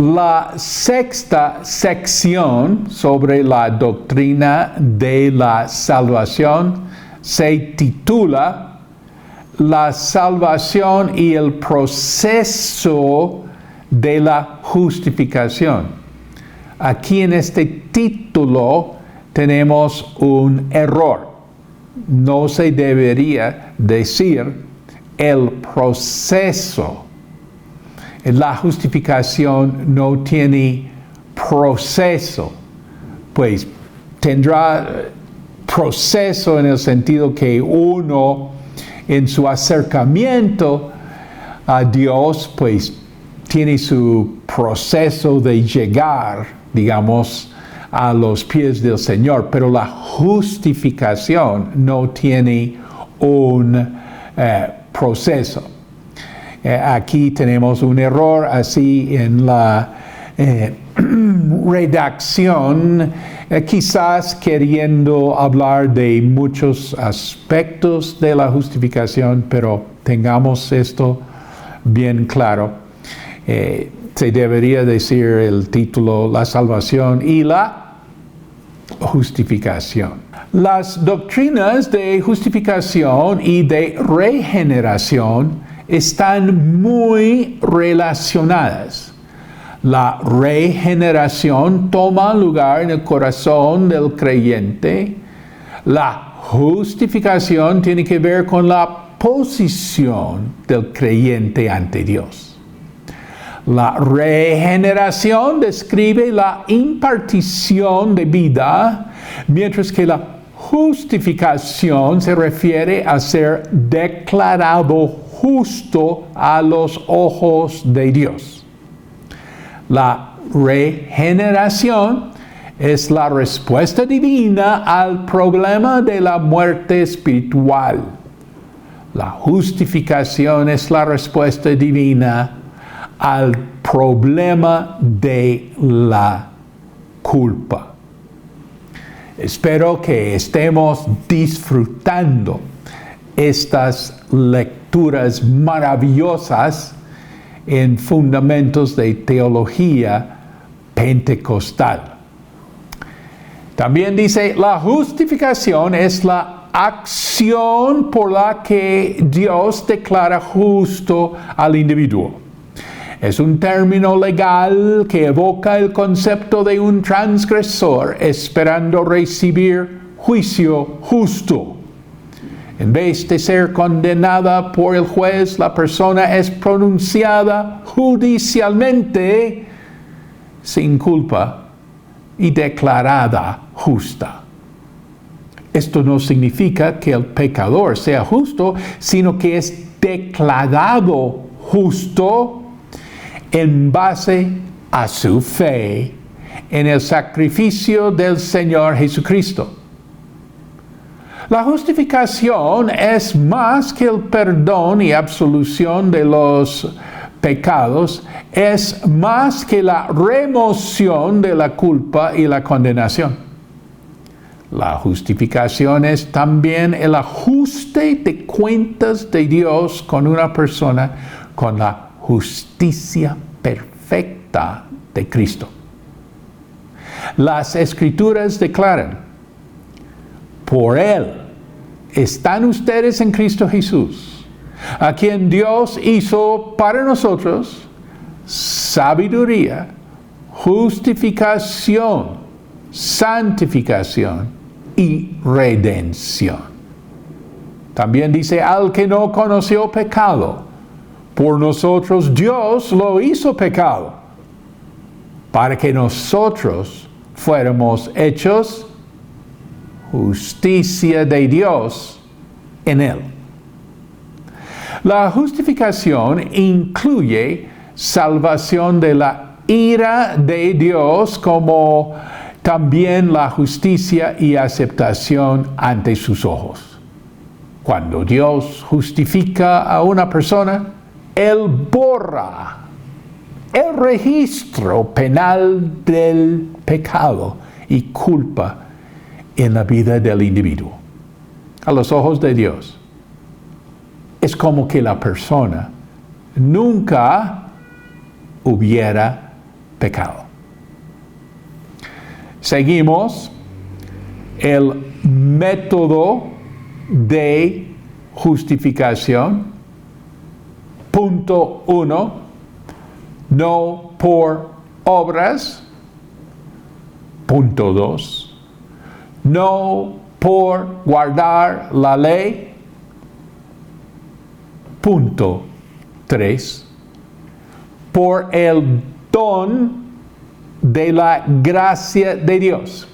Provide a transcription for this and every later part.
La sexta sección sobre la doctrina de la salvación se titula La salvación y el proceso de la justificación. Aquí en este título tenemos un error. No se debería decir el proceso. La justificación no tiene proceso, pues tendrá proceso en el sentido que uno en su acercamiento a Dios pues tiene su proceso de llegar, digamos, a los pies del Señor, pero la justificación no tiene un proceso. Aquí tenemos un error así en la redacción, quizás queriendo hablar de muchos aspectos de la justificación, pero tengamos esto bien claro. Se debería decir el título La salvación y la justificación. Las doctrinas de justificación y de regeneración están muy relacionadas. La regeneración toma lugar en el corazón del creyente. La justificación tiene que ver con la posición del creyente ante Dios. La regeneración describe la impartición de vida, mientras que la justificación se refiere a ser declarado justo a los ojos de Dios. La regeneración es la respuesta divina al problema de la muerte espiritual. La justificación es la respuesta divina al problema de la culpa. Espero que estemos disfrutando estas lecturas maravillosas en fundamentos de teología pentecostal. También dice, la justificación es la acción por la que Dios declara justo al individuo. Es un término legal que evoca el concepto de un transgresor esperando recibir juicio justo. En vez de ser condenada por el juez, la persona es pronunciada judicialmente sin culpa y declarada justa. Esto no significa que el pecador sea justo, sino que es declarado justo en base a su fe en el sacrificio del Señor Jesucristo. La justificación es más que el perdón y absolución de los pecados, es más que la remoción de la culpa y la condenación. La justificación es también el ajuste de cuentas de Dios con una persona con la justicia perfecta de Cristo. Las Escrituras declaran, por Él están ustedes en Cristo Jesús, a quien Dios hizo para nosotros sabiduría, justificación, santificación y redención. También dice, al que no conoció pecado, por nosotros Dios lo hizo pecado, para que nosotros fuéramos hechos justicia de Dios en Él. La justificación incluye salvación de la ira de Dios, como también la justicia y aceptación ante sus ojos. Cuando Dios justifica a una persona, Él borra el registro penal del pecado y culpa en la vida del individuo. A los ojos de Dios, es como que la persona nunca hubiera pecado. Seguimos el método de justificación. Punto 1, no por obras. Punto 2, no por guardar la ley. Punto 3, por el don de la gracia de Dios.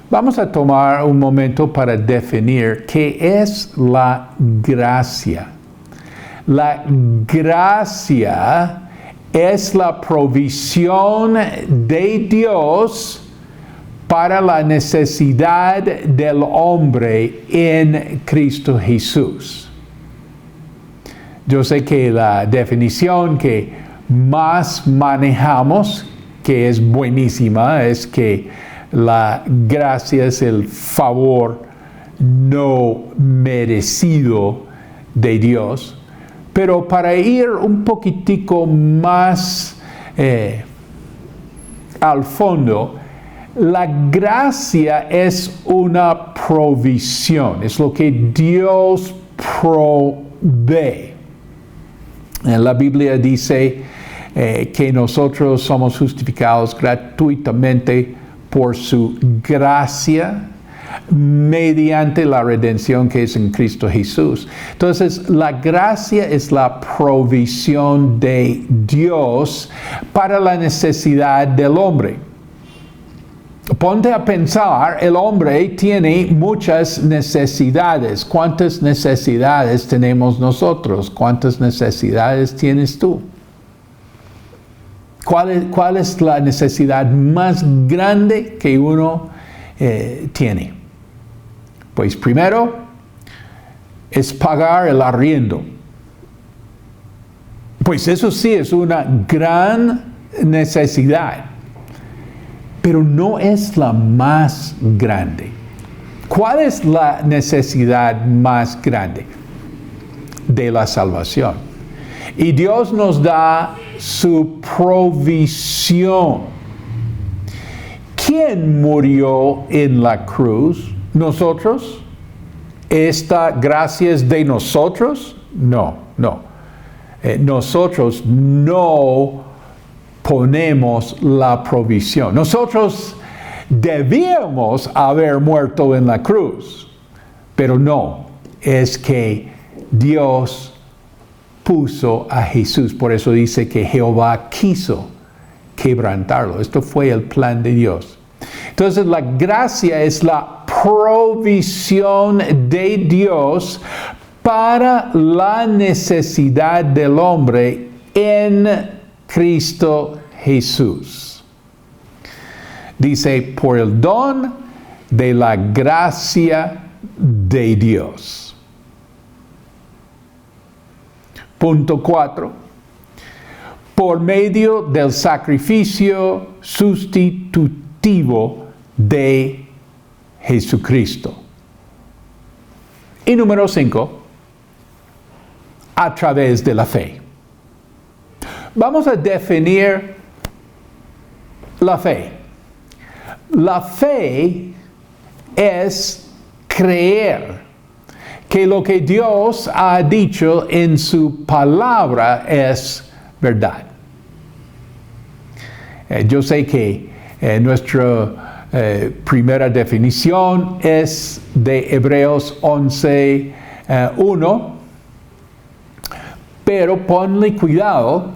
Vamos a tomar un momento para definir qué es la gracia. La gracia es la provisión de Dios para la necesidad del hombre en Cristo Jesús. Yo sé que la definición que más manejamos, que es buenísima, es que la gracia es el favor no merecido de Dios. Pero para ir un poquitico más al fondo, la gracia es una provisión, es lo que Dios provee. La Biblia dice que nosotros somos justificados gratuitamente por su gracia, mediante la redención que es en Cristo Jesús. Entonces, la gracia es la provisión de Dios para la necesidad del hombre. Ponte a pensar, el hombre tiene muchas necesidades. ¿Cuántas necesidades tenemos nosotros? ¿Cuántas necesidades tienes tú? ¿Cuál es la necesidad más grande que uno tiene? Pues primero es pagar el arriendo. Pues eso sí es una gran necesidad, pero no es la más grande. ¿Cuál es la necesidad más grande? De la salvación. Y Dios nos da su provisión. ¿Quién murió en la cruz? ¿Nosotros? ¿Esta gracia es de nosotros? No. Nosotros no ponemos la provisión. Nosotros debíamos haber muerto en la cruz, pero no, es que Dios puso a Jesús. Por eso dice que Jehová quiso quebrantarlo. Esto fue el plan de Dios. Entonces la gracia es la provisión de Dios para la necesidad del hombre en Cristo Jesús. Dice, por el don de la gracia de Dios. Punto 4. Por medio del sacrificio sustitutivo de Jesucristo. Y número 5, a través de la fe. Vamos a definir la fe. La fe es creer que lo que Dios ha dicho en su palabra es verdad. Yo sé que nuestra primera definición es de Hebreos 11:1, pero ponle cuidado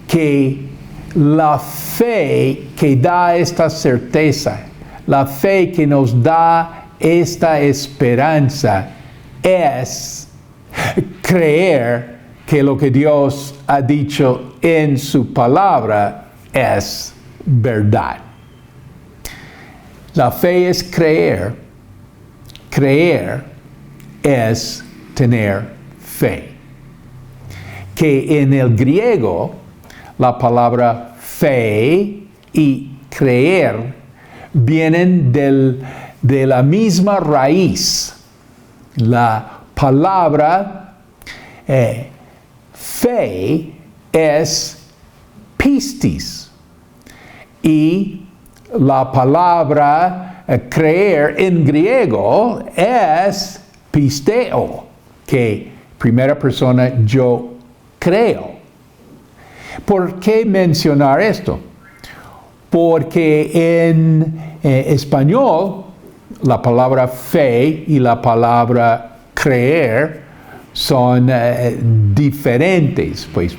que la fe que da esta certeza, la fe que nos da esta esperanza, es creer que lo que Dios ha dicho en su palabra es verdad. La fe es creer. Creer es tener fe. Que en el griego la palabra fe y creer vienen de la misma raíz. La palabra fe es pistis. Y la palabra creer en griego es pisteo, que primera persona yo creo. ¿Por qué mencionar esto? Porque en español la palabra fe y la palabra creer son diferentes, pues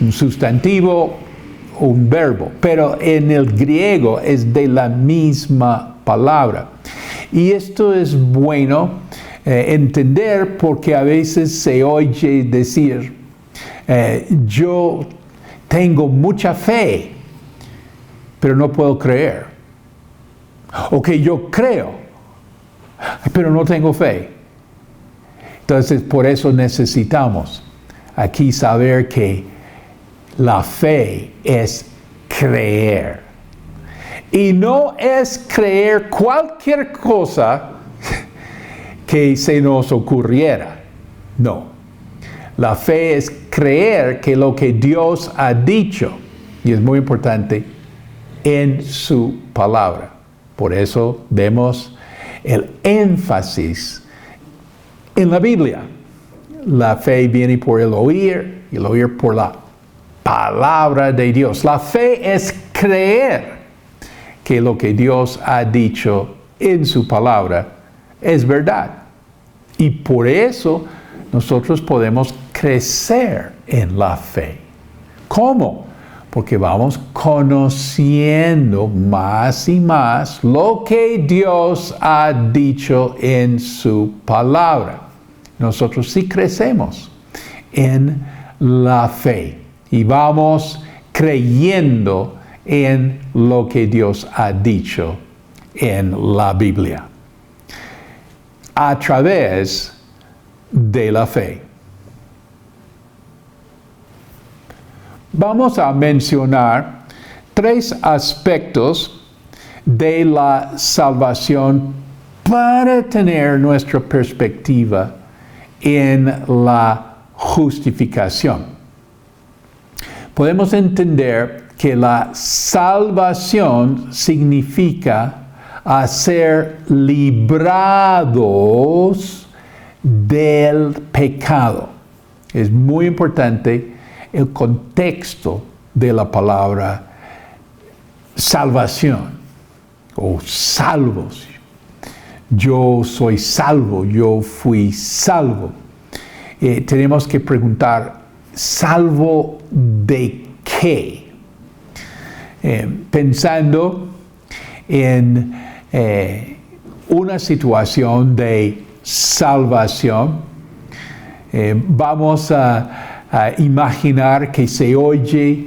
un sustantivo, un verbo, pero en el griego es de la misma palabra. Y esto es bueno entender porque a veces se oye decir, yo tengo mucha fe, pero no puedo creer. O que yo creo, pero no tengo fe. Entonces, por eso necesitamos aquí saber que la fe es creer. Y no es creer cualquier cosa que se nos ocurriera. No. La fe es creer que lo que Dios ha dicho, y es muy importante, en su palabra. Por eso vemos el énfasis en la Biblia. La fe viene por el oír y el oír por la palabra de Dios. La fe es creer que lo que Dios ha dicho en su palabra es verdad. Y por eso nosotros podemos crecer en la fe. ¿Cómo? Porque vamos conociendo más y más lo que Dios ha dicho en su palabra. Nosotros sí crecemos en la fe y vamos creyendo en lo que Dios ha dicho en la Biblia a través de la fe. Vamos a mencionar 3 aspectos de la salvación para tener nuestra perspectiva en la justificación. Podemos entender que la salvación significa ser librados del pecado. Es muy importante el contexto de la palabra salvación o salvos. Yo soy salvo, yo fui salvo. Tenemos que preguntar, ¿salvo de qué? Pensando en una situación de salvación, vamos a imaginar que se oye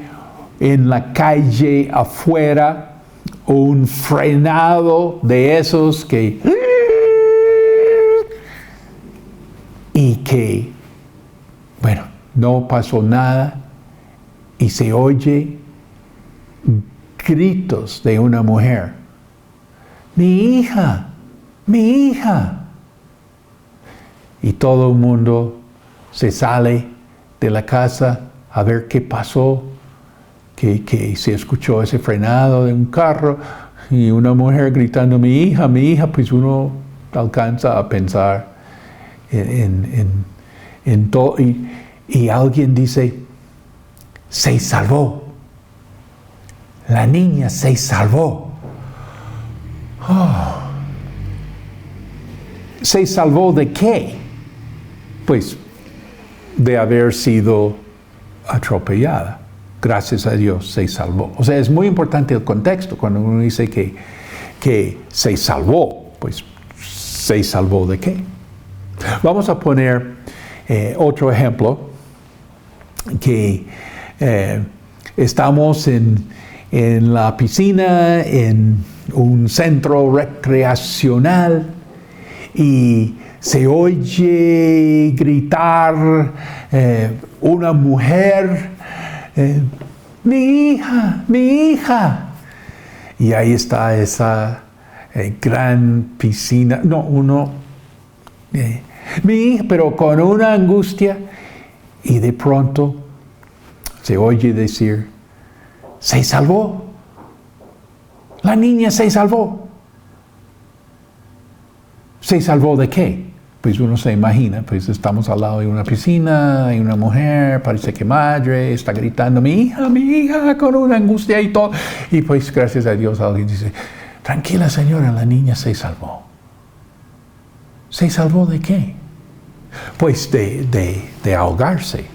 en la calle afuera un frenado de esos que y que, bueno, no pasó nada y se oye gritos de una mujer. Mi hija, mi hija. Y todo el mundo se sale de la casa a ver qué pasó, que se escuchó ese frenado de un carro y una mujer gritando, mi hija, pues uno alcanza a pensar en todo. Y alguien dice, se salvó. La niña se salvó. Oh. ¿Se salvó de qué? Pues de haber sido atropellada. Gracias a Dios se salvó. O sea, es muy importante el contexto cuando uno dice que se salvó. Pues, ¿se salvó de qué? Vamos a poner otro ejemplo, que estamos en la piscina, en un centro recreacional, y se oye gritar una mujer, mi hija, mi hija. Y ahí está esa gran piscina, mi hija, pero con una angustia, y de pronto se oye decir, Se salvó. La niña se salvó. ¿Se salvó de qué? Pues uno se imagina, pues estamos al lado de una piscina, hay una mujer, parece que madre, está gritando, mi hija, con una angustia y todo. Y pues gracias a Dios alguien dice, tranquila señora, la niña se salvó. ¿Se salvó de qué? Pues de ahogarse.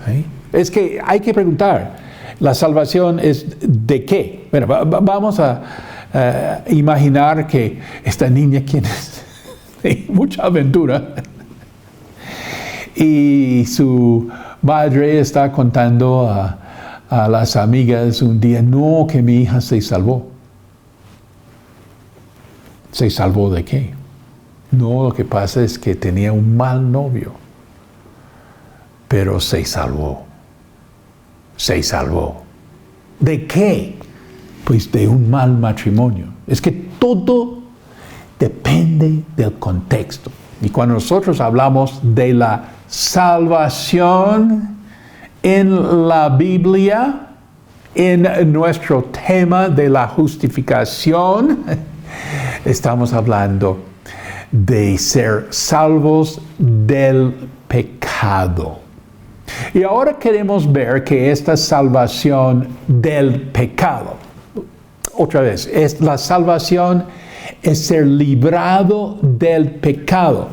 ¿Sí? Es que hay que preguntar, ¿la salvación es de qué? Bueno, vamos a imaginar que esta niña, ¿quién es? Mucha aventura. Y su madre está contando a las amigas un día, no, que mi hija se salvó. ¿Se salvó de qué? No, lo que pasa es que tenía un mal novio. Pero se salvó. Se salvó. ¿De qué? Pues de un mal matrimonio. Es que todo depende del contexto. Y cuando nosotros hablamos de la salvación en la Biblia, en nuestro tema de la justificación, estamos hablando de ser salvos del pecado. Y ahora queremos ver que esta salvación del pecado, otra vez, la salvación es ser librado del pecado.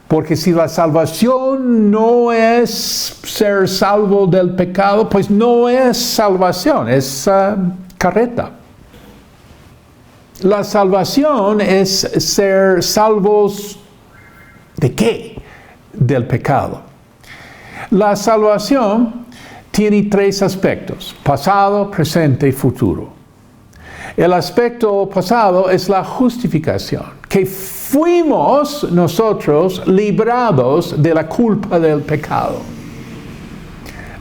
Porque si la salvación no es ser salvo del pecado, pues no es salvación, es carreta. La salvación es ser salvos ¿de qué? Del pecado. La salvación tiene tres aspectos: pasado, presente y futuro. El aspecto pasado es la justificación, que fuimos nosotros librados de la culpa del pecado.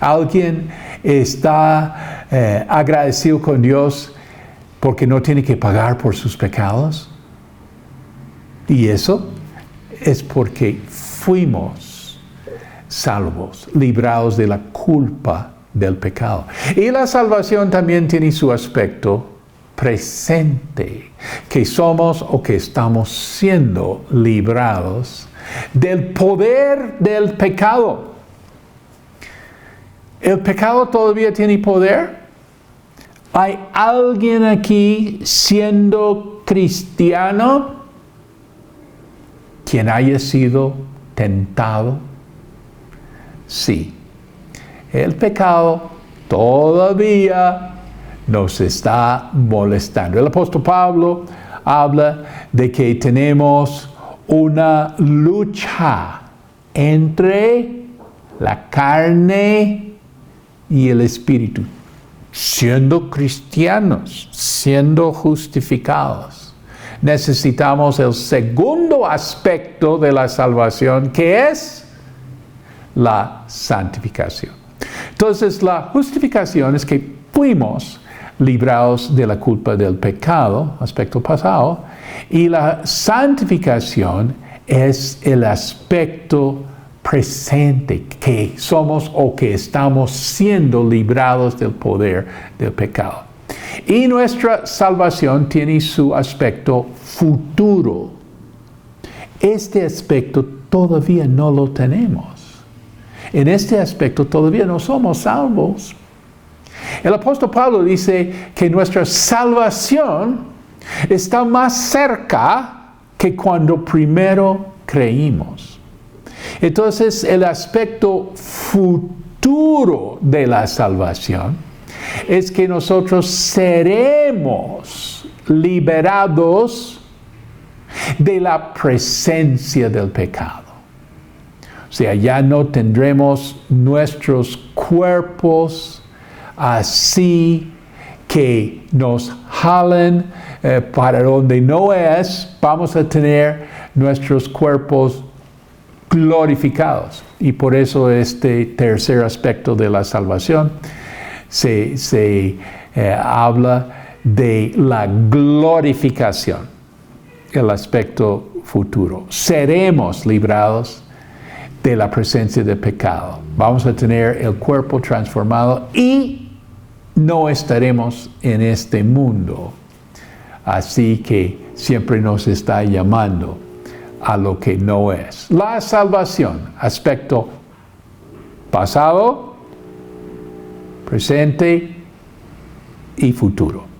¿Alguien está agradecido con Dios porque no tiene que pagar por sus pecados? Y eso es porque fuimos salvos, librados de la culpa del pecado. Y la salvación también tiene su aspecto presente, que somos o que estamos siendo librados del poder del pecado. ¿El pecado todavía tiene poder? ¿Hay alguien aquí siendo cristiano quien haya sido tentado? Sí. El pecado todavía nos está molestando. El apóstol Pablo habla de que tenemos una lucha entre la carne y el espíritu. Siendo cristianos, siendo justificados, necesitamos el segundo aspecto de la salvación, que es la santificación. Entonces, la justificación es que fuimos librados de la culpa del pecado, aspecto pasado, y la santificación es el aspecto presente, que somos o que estamos siendo librados del poder del pecado. Y nuestra salvación tiene su aspecto futuro. Este aspecto todavía no lo tenemos. En este aspecto todavía no somos salvos. El apóstol Pablo dice que nuestra salvación está más cerca que cuando primero creímos. Entonces, el aspecto futuro de la salvación es que nosotros seremos liberados de la presencia del pecado. O sea, ya no tendremos nuestros cuerpos así que nos jalen para donde no es. Vamos a tener nuestros cuerpos glorificados. Y por eso este tercer aspecto de la salvación se habla de la glorificación, el aspecto futuro. Seremos librados de la presencia del pecado. Vamos a tener el cuerpo transformado y no estaremos en este mundo. Así que siempre nos está llamando a lo que no es. La salvación, aspecto pasado, presente y futuro.